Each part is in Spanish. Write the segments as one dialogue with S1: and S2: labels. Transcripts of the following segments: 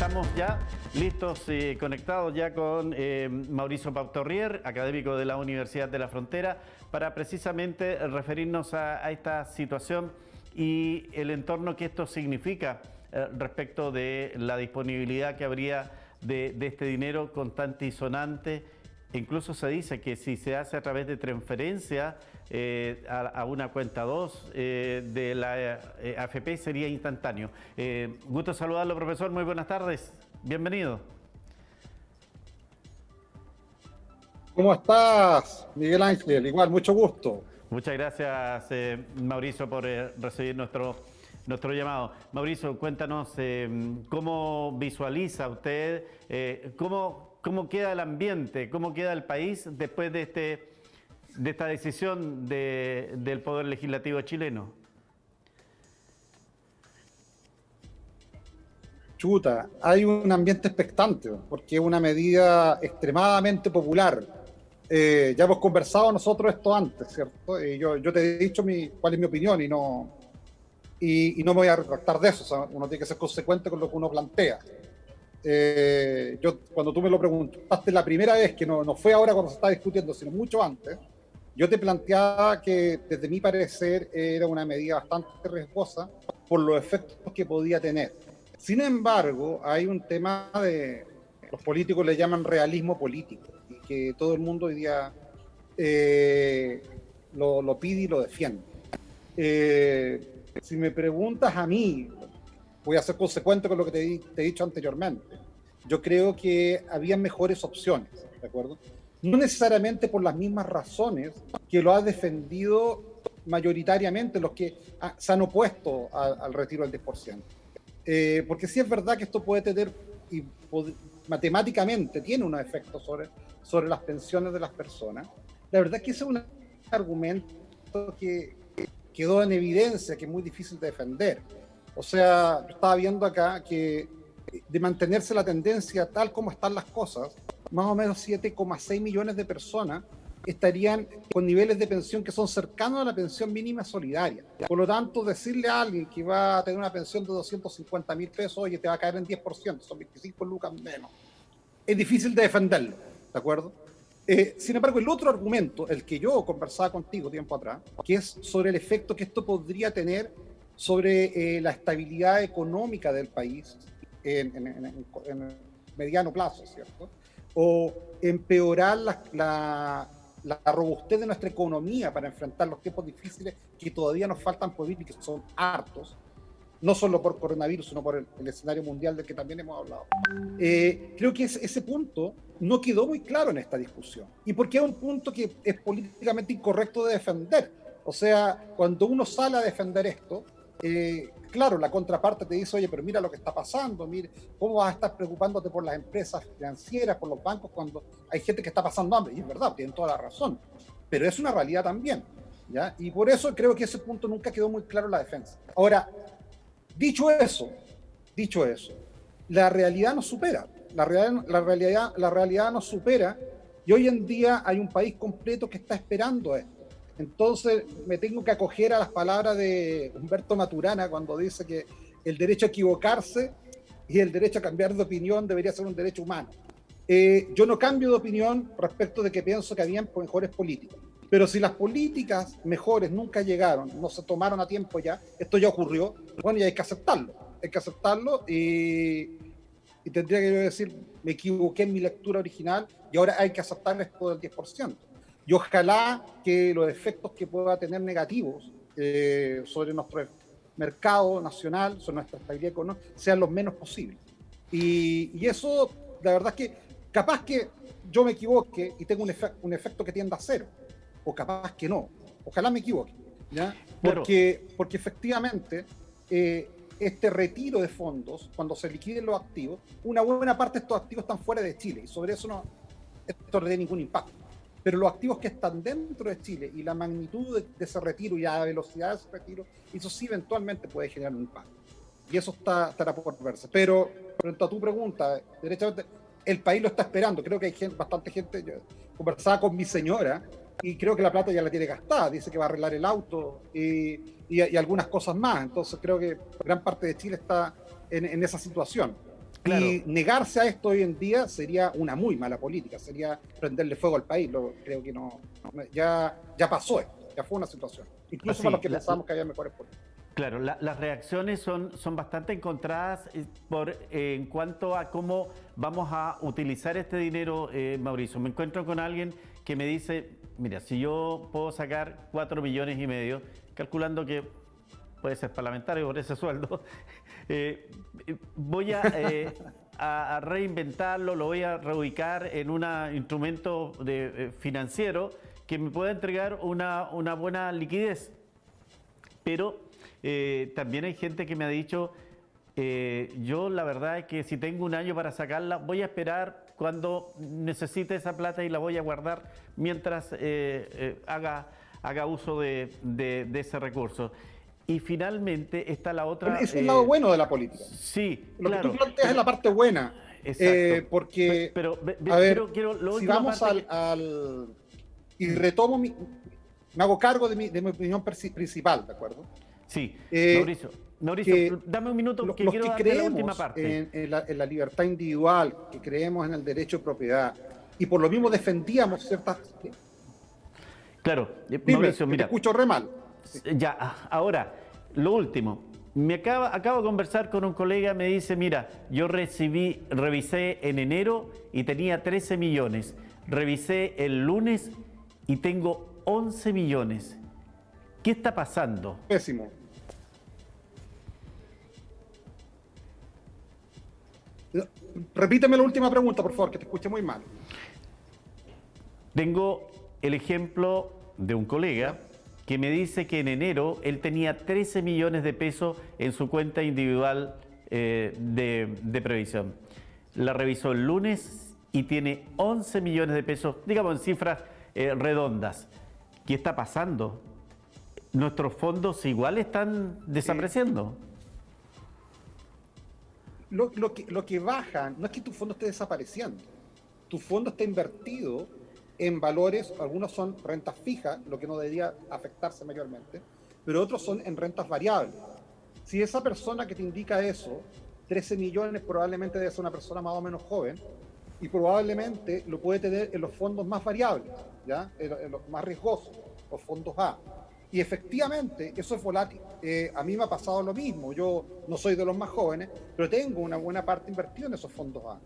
S1: Estamos ya listos y conectados ya con Mauricio Pautorrier, académico de la Universidad de la Frontera, para precisamente referirnos a esta situación y el entorno que esto significa respecto de la disponibilidad que habría de este dinero constante y sonante. Incluso se dice que si se hace a través de transferencia a una cuenta 2 de la AFP sería instantáneo. Gusto saludarlo, profesor. Muy buenas tardes. Bienvenido.
S2: ¿Cómo estás, Miguel Ángel? Igual, mucho gusto.
S1: Muchas gracias, Mauricio, por recibir nuestro llamado. Mauricio, cuéntanos cómo visualiza usted, cómo queda el ambiente, cómo queda el país después de esta decisión del Poder Legislativo chileno.
S2: Chuta, hay un ambiente expectante, porque es una medida extremadamente popular. Ya hemos conversado nosotros esto antes, ¿cierto? Yo te he dicho cuál es mi opinión y no me voy a retractar de eso. O sea, uno tiene que ser consecuente con lo que uno plantea. Cuando tú me lo preguntaste la primera vez, que no fue ahora cuando se estaba discutiendo, sino mucho antes, yo te planteaba que desde mi parecer era una medida bastante riesgosa por los efectos que podía tener. Sin embargo, hay un tema los políticos le llaman realismo político, y que todo el mundo hoy día lo pide y lo defiende. Si me preguntas a mí, voy a ser consecuente con lo que te he dicho anteriormente. Yo creo que había mejores opciones, ¿de acuerdo? No necesariamente por las mismas razones que lo ha defendido mayoritariamente los que se han opuesto al retiro del 10%. Porque sí es verdad que esto puede tener, matemáticamente tiene unos efectos sobre las pensiones de las personas. La verdad es que ese es un argumento que quedó en evidencia, que es muy difícil de defender. O sea, yo estaba viendo acá que de mantenerse la tendencia tal como están las cosas, más o menos 7,6 millones de personas estarían con niveles de pensión que son cercanos a la pensión mínima solidaria. Por lo tanto, decirle a alguien que va a tener una pensión de 250.000 pesos, oye, te va a caer en 10%, son 25 lucas menos, es difícil de defenderlo, ¿de acuerdo? Sin embargo, el otro argumento, el que yo conversaba contigo tiempo atrás, que es sobre el efecto que esto podría tener sobre la estabilidad económica del país en mediano plazo, ¿cierto? O empeorar la robustez de nuestra economía para enfrentar los tiempos difíciles que todavía nos faltan por vivir y que son hartos, no solo por coronavirus, sino por el escenario mundial del que también hemos hablado. Creo que ese punto no quedó muy claro en esta discusión. Y porque es un punto que es políticamente incorrecto de defender. O sea, cuando uno sale a defender esto, claro, la contraparte te dice, oye, pero mira lo que está pasando, mire, ¿cómo vas a estar preocupándote por las empresas financieras, por los bancos, cuando hay gente que está pasando hambre? Y es verdad, tienen toda la razón, pero es una realidad también, ¿ya? Y por eso creo que ese punto nunca quedó muy claro en la defensa. Ahora, dicho eso, la realidad nos supera, la realidad nos supera, y hoy en día hay un país completo que está esperando esto. Entonces me tengo que acoger a las palabras de Humberto Maturana cuando dice que el derecho a equivocarse y el derecho a cambiar de opinión debería ser un derecho humano. Yo no cambio de opinión respecto de que pienso que habían mejores políticas, pero si las políticas mejores nunca llegaron, no se tomaron a tiempo ya, esto ya ocurrió, bueno, ya hay que aceptarlo y tendría que decir, me equivoqué en mi lectura original y ahora hay que aceptar esto del 10%. Y ojalá que los efectos que pueda tener negativos sobre nuestro mercado nacional, sobre nuestra estabilidad económica, sean los menos posibles. Y eso, la verdad es que capaz que yo me equivoque y tengo un efecto que tienda a cero, o capaz que no. Ojalá me equivoque, ¿ya? Porque efectivamente este retiro de fondos, cuando se liquiden los activos, una buena parte de estos activos están fuera de Chile y sobre eso esto no tiene ningún impacto. Pero los activos que están dentro de Chile y la magnitud de ese retiro y la velocidad de ese retiro, eso sí eventualmente puede generar un impacto. Y eso estará por verse. Pero frente a tu pregunta, derechamente, el país lo está esperando. Creo que hay bastante gente. Yo conversaba con mi señora y creo que la plata ya la tiene gastada. Dice que va a arreglar el auto y algunas cosas más. Entonces creo que gran parte de Chile está en esa situación.
S1: Claro.
S2: Y negarse a esto hoy en día sería una muy mala política, sería prenderle fuego al país. Creo que ya pasó esto, ya fue una situación. Incluso para los que pensamos que había mejores políticas.
S1: Claro, las reacciones son bastante encontradas en cuanto a cómo vamos a utilizar este dinero, Mauricio. Me encuentro con alguien que me dice, mira, si yo puedo sacar 4,5 millones, calculando que puede ser parlamentario por ese sueldo, voy a reinventarlo, lo voy a reubicar en un instrumento financiero que me pueda entregar una buena liquidez. Pero también hay gente que me ha dicho, yo la verdad es que si tengo un año para sacarla, voy a esperar cuando necesite esa plata y la voy a guardar mientras haga uso de ese recurso. Y finalmente está la otra...
S2: Es el lado bueno de la política.
S1: Sí,
S2: lo
S1: claro.
S2: que tú planteas es la parte buena.
S1: Exacto.
S2: Porque,
S1: a ver,
S2: si vamos y retomo, me hago cargo de mi opinión principal, ¿de acuerdo?
S1: Sí, Mauricio, dame un minuto que quiero darte la última parte.
S2: En la libertad individual, que creemos en el derecho de propiedad, y por lo mismo defendíamos ciertas...
S1: Claro,
S2: Dime,
S1: Mauricio, mira.
S2: Te escucho re mal.
S1: Ya, ahora, lo último. Acabo de conversar con un colega, me dice, mira, yo revisé en enero y tenía 13 millones. Revisé el lunes y tengo 11 millones. ¿Qué está pasando?
S2: Pésimo. Repíteme la última pregunta, por favor, que te escuché muy mal.
S1: Tengo el ejemplo de un colega que me dice que en enero él tenía 13 millones de pesos en su cuenta individual de previsión. La revisó el lunes y tiene 11 millones de pesos, digamos en cifras redondas. ¿Qué está pasando? ¿Nuestros fondos igual están desapareciendo?
S2: Lo que baja no es que tu fondo esté desapareciendo. Tu fondo está invertido en valores, algunos son rentas fijas, lo que no debería afectarse mayormente, pero otros son en rentas variables. Si esa persona que te indica eso, 13 millones, probablemente debe ser una persona más o menos joven, y probablemente lo puede tener en los fondos más variables, ¿ya? En los más riesgosos, los fondos A. Y efectivamente, eso es volátil. A mí me ha pasado lo mismo. Yo no soy de los más jóvenes, pero tengo una buena parte invertida en esos fondos A.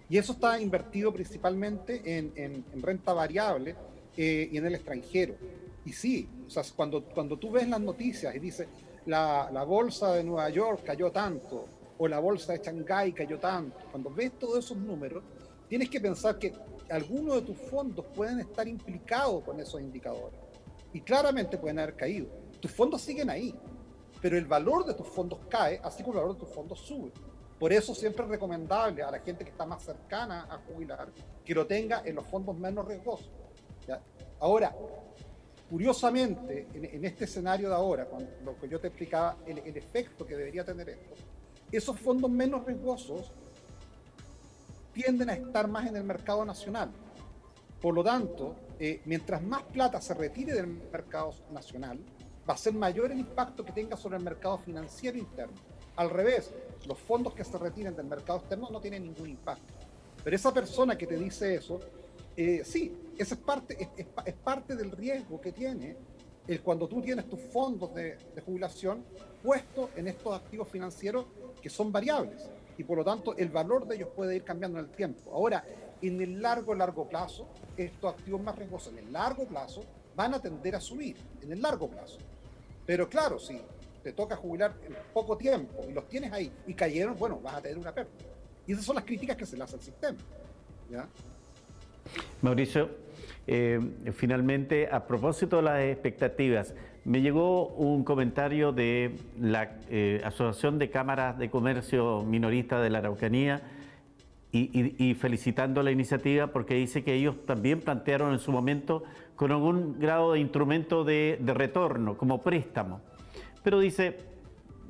S2: Y eso está invertido principalmente en renta variable y en el extranjero. Y sí, o sea, cuando tú ves las noticias y dices, la bolsa de Nueva York cayó tanto, o la bolsa de Shanghái cayó tanto, cuando ves todos esos números, tienes que pensar que algunos de tus fondos pueden estar implicados con esos indicadores. Y claramente pueden haber caído. Tus fondos siguen ahí, pero el valor de tus fondos cae, así como el valor de tus fondos sube. Por eso siempre es recomendable a la gente que está más cercana a jubilar que lo tenga en los fondos menos riesgosos, ¿ya? Ahora, curiosamente, en este escenario de ahora, con lo que yo te explicaba, el efecto que debería tener esto, esos fondos menos riesgosos tienden a estar más en el mercado nacional. Por lo tanto, mientras más plata se retire del mercado nacional, va a ser mayor el impacto que tenga sobre el mercado financiero interno. Al revés, los fondos que se retiren del mercado externo no tienen ningún impacto. Pero esa persona que te dice eso, sí, esa es parte del riesgo que tiene cuando tú tienes tus fondos de jubilación puestos en estos activos financieros que son variables. Y por lo tanto, el valor de ellos puede ir cambiando en el tiempo. Ahora, en el largo plazo, estos activos más riesgosos en el largo plazo van a tender a subir, en el largo plazo. Pero claro, si te toca jubilar en poco tiempo y los tienes ahí y cayeron, bueno, vas a tener una pérdida. Y esas son las críticas que se le hace al sistema, ¿ya?
S1: Mauricio, finalmente, a propósito de las expectativas, me llegó un comentario de la Asociación de Cámaras de Comercio Minorista de la Araucanía y felicitando la iniciativa porque dice que ellos también plantearon en su momento con algún grado de instrumento de retorno, como préstamo. Pero dice,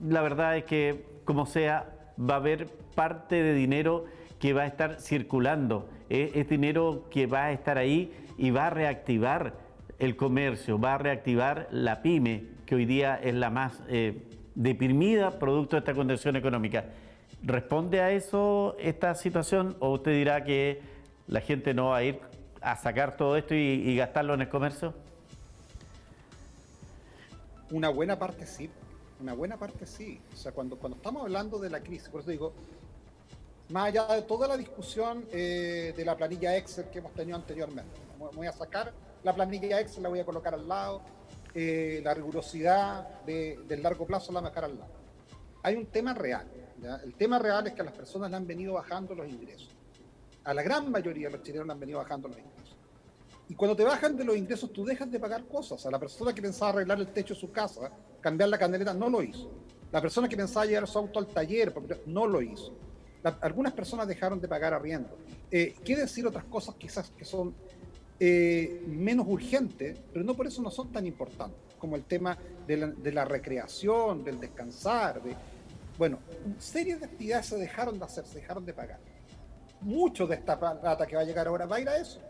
S1: la verdad es que, como sea, va a haber parte de dinero que va a estar circulando. Es dinero que va a estar ahí y va a reactivar el comercio, va a reactivar la pyme, que hoy día es la más deprimida producto de esta condición económica. ¿Responde a eso esta situación o usted dirá que la gente no va a ir a sacar todo esto y gastarlo en el comercio?
S2: Una buena parte sí, una buena parte sí. O sea, cuando estamos hablando de la crisis, por eso digo, más allá de toda la discusión de la planilla Excel que hemos tenido anteriormente, voy a sacar la planilla Excel, la voy a colocar al lado, la rigurosidad del largo plazo la voy a dejar al lado. Hay un tema real, ¿ya? El tema real es que a las personas le han venido bajando los ingresos. A la gran mayoría de los chilenos le han venido bajando los ingresos. Y cuando te bajan de los ingresos, tú dejas de pagar cosas. O sea, la persona que pensaba arreglar el techo de su casa, cambiar la candeleta, no lo hizo. La persona que pensaba llevar su auto al taller, no lo hizo. Algunas personas dejaron de pagar arriendo. ¿Qué decir otras cosas quizás que son menos urgentes, pero no por eso no son tan importantes, como el tema de la recreación, del descansar, bueno, series de actividades se dejaron de hacer, se dejaron de pagar. Mucho de esta plata que va a llegar ahora va a ir a eso.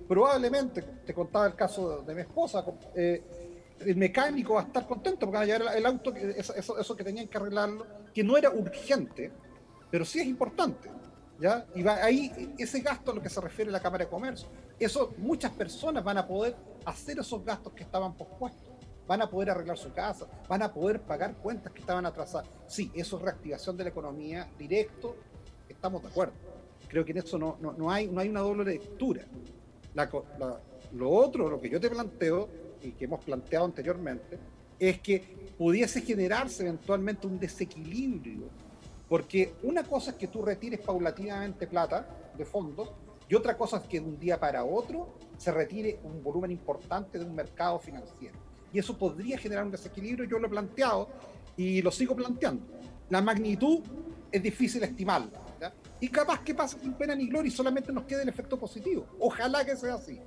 S2: Probablemente, te contaba el caso de mi esposa, el mecánico va a estar contento porque va a llevar el auto, eso que tenían que arreglarlo, que no era urgente, pero sí es importante, ¿ya? Y va ahí ese gasto a lo que se refiere a la Cámara de Comercio. Eso, muchas personas van a poder hacer esos gastos que estaban pospuestos, van a poder arreglar su casa, van a poder pagar cuentas que estaban atrasadas. Sí, eso es reactivación de la economía directo, estamos de acuerdo. Creo que en eso no hay una doble lectura. Lo otro, lo que yo te planteo, y que hemos planteado anteriormente, es que pudiese generarse eventualmente un desequilibrio, porque una cosa es que tú retires paulatinamente plata de fondos, y otra cosa es que de un día para otro se retire un volumen importante de un mercado financiero. Y eso podría generar un desequilibrio, yo lo he planteado y lo sigo planteando. La magnitud es difícil estimarla, ¿ya? Y capaz que pase sin pena ni gloria y solamente nos quede el efecto positivo. Ojalá que sea así,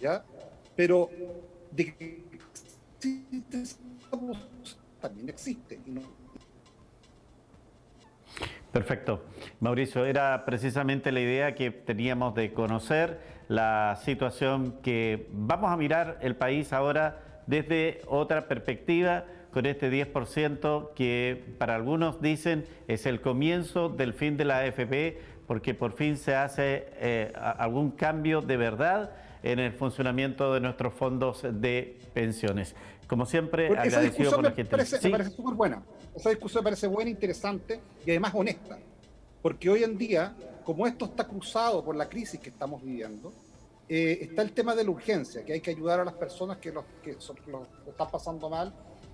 S2: ¿ya? Pero de que existe, también existe. Y no...
S1: Perfecto. Mauricio, era precisamente la idea que teníamos de conocer la situación que vamos a mirar el país ahora desde otra perspectiva, con este 10% que para algunos dicen es el comienzo del fin de la AFP, porque por fin se hace algún cambio de verdad en el funcionamiento de nuestros fondos de pensiones. Como siempre,
S2: porque
S1: agradecido por la gente.
S2: Me parece súper buena. Esa discusión me parece buena, interesante y además honesta. Porque hoy en día, como esto está cruzado por la crisis que estamos viviendo, está el tema de la urgencia, que hay que ayudar a las personas que lo están pasando mal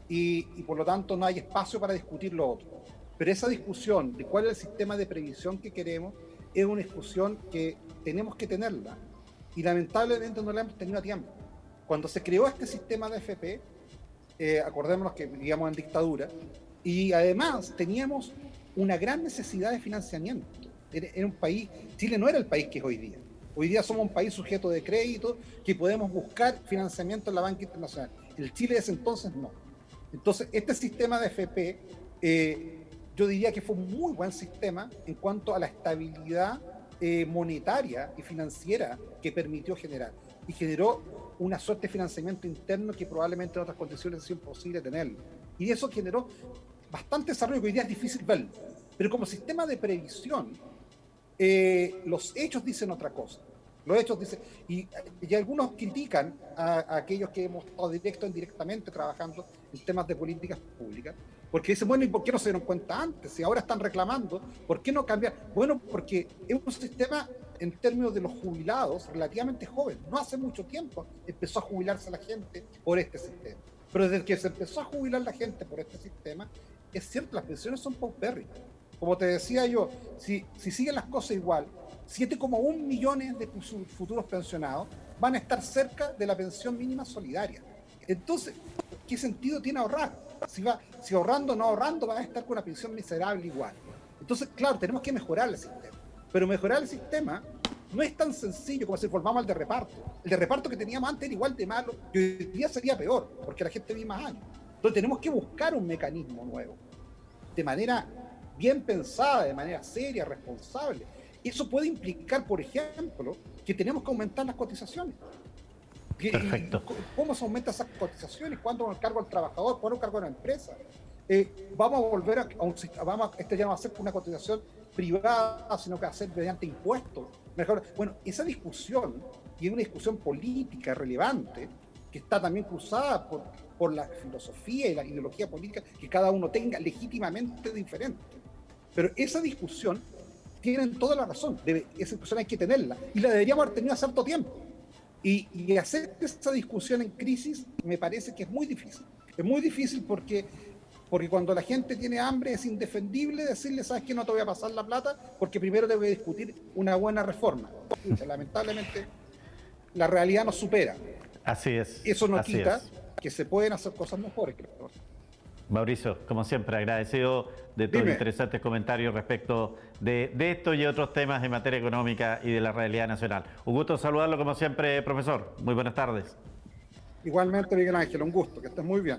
S2: y por lo tanto no hay espacio para discutir lo otro. Pero esa discusión de cuál es el sistema de previsión que queremos es una discusión que tenemos que tenerla y lamentablemente no la hemos tenido a tiempo. Cuando se creó este sistema de AFP, acordémonos que vivíamos en dictadura y además teníamos una gran necesidad de financiamiento. Era un país, Chile no era el país que es hoy día. Hoy día somos un país sujeto de crédito que podemos buscar financiamiento en la banca internacional. El Chile de ese entonces no. Entonces, este sistema de AFP, yo diría que fue un muy buen sistema en cuanto a la estabilidad monetaria y financiera que permitió generar. Y generó una suerte de financiamiento interno que probablemente en otras condiciones es imposible tenerlo. Y eso generó bastante desarrollo que hoy día es difícil verlo. Pero como sistema de previsión, los hechos dicen otra cosa. Los hechos dicen, y algunos critican a aquellos que hemos estado directo o indirectamente trabajando en temas de políticas públicas, porque dicen, bueno, ¿y por qué no se dieron cuenta antes? Si ahora están reclamando, ¿por qué no cambiar? Bueno, porque es un sistema, en términos de los jubilados, relativamente joven. No hace mucho tiempo empezó a jubilarse la gente por este sistema. Pero desde que se empezó a jubilar la gente por este sistema, es cierto, las pensiones son paupérrimas. Como te decía yo, si siguen las cosas igual, 7,1 millones de futuros pensionados van a estar cerca de la pensión mínima solidaria. Entonces, ¿qué sentido tiene ahorrar? Si ahorrando o no ahorrando, van a estar con una pensión miserable igual. Entonces, claro, tenemos que mejorar el sistema. Pero mejorar el sistema no es tan sencillo como si volvamos al de reparto. El de reparto que teníamos antes era igual de malo y hoy día sería peor, porque la gente vive más años. Entonces tenemos que buscar un mecanismo nuevo, de manera bien pensada, de manera seria, responsable. Eso puede implicar, por ejemplo, que tenemos que aumentar las cotizaciones.
S1: Perfecto.
S2: ¿Cómo se aumentan esas cotizaciones? ¿Cuándo cargo al trabajador? ¿Cuándo cargo a la empresa? vamos a volver a un sistema, este ya no va a ser una cotización privada, sino que va a ser mediante impuestos. Mejor, bueno, esa discusión, y es una discusión política relevante, que está también cruzada por la filosofía y la ideología política que cada uno tenga legítimamente diferente. Pero esa discusión tienen toda la razón, esa discusión hay que tenerla, y la deberíamos haber tenido hace harto tiempo. Y hacer esa discusión en crisis me parece que es muy difícil. Es muy difícil porque cuando la gente tiene hambre es indefendible decirle, ¿sabes qué? No te voy a pasar la plata porque primero te voy a discutir una buena reforma. Lamentablemente, la realidad nos supera.
S1: Así es.
S2: Eso no quita que se pueden hacer cosas mejores.
S1: Mauricio, como siempre, agradecido de tus interesantes comentarios respecto de esto y otros temas en materia económica y de la realidad nacional. Un gusto saludarlo como siempre, profesor. Muy buenas tardes.
S2: Igualmente, Miguel Ángel, un gusto, que estés muy bien.